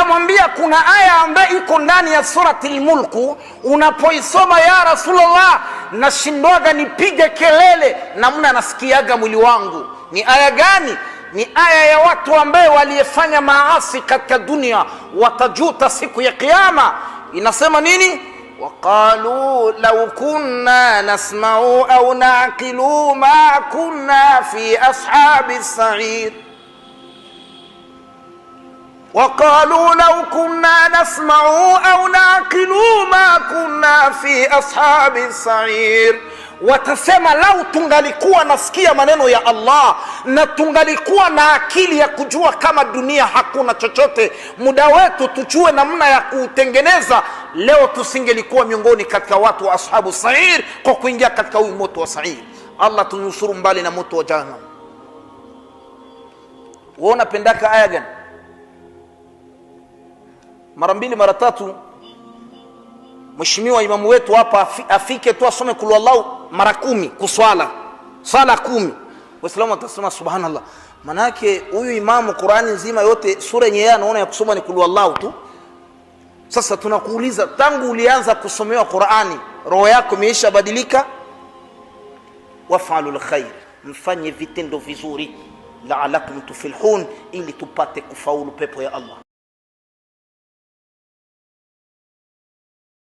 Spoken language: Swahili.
Nikamwambia kuna aya ambayo iko ndani ya surati al-Mulk, unapoisoma ya Rasulullah nashindwaga nipige kelele namna nasikiaga mwili wangu. Ni aya gani? Ni aya ya watu ambao walifanya maasi katika dunia watajuta siku ya kiyama. Inasema nini? وقالوا لو كنا نسمع أو نعقل ما كنا في أصحاب السعير. وقالوا لو كنا نسمع أو نعقل ما كنا في أصحاب السعير. Watasema lau tungalikuwa nasikia maneno ya Allah na tungalikuwa na akili ya kujua kama dunia hakuna chochote, muda wetu tujue namna ya kutengeneza, leo tusingelikuwa miongoni katika watu wa ashabu sa'ir kwa kuingia katika huyu moto wa sa'ir. Allah tunusuru mbali na moto wa jahannam. Uona pendaka aya gani? Mara mbili mara tatu mheshimiwa imamu wetu hapa afike tu asome kulu Allah mara 10 kuswala sala 10, waislamu watasema subhanallah. Manake huyu imamu Qur'ani nzima yote sura yenyewe anaona ya kusoma ni kulu Allah tu. Sasa tunakuuliza, tangu ulianza kusomewa Qur'ani roho yako imeisha badilika? Waf'alul khair, mfanye vitendo vizuri, la'alakum tuflihun, ili tupate kufaulu pepo ya Allah.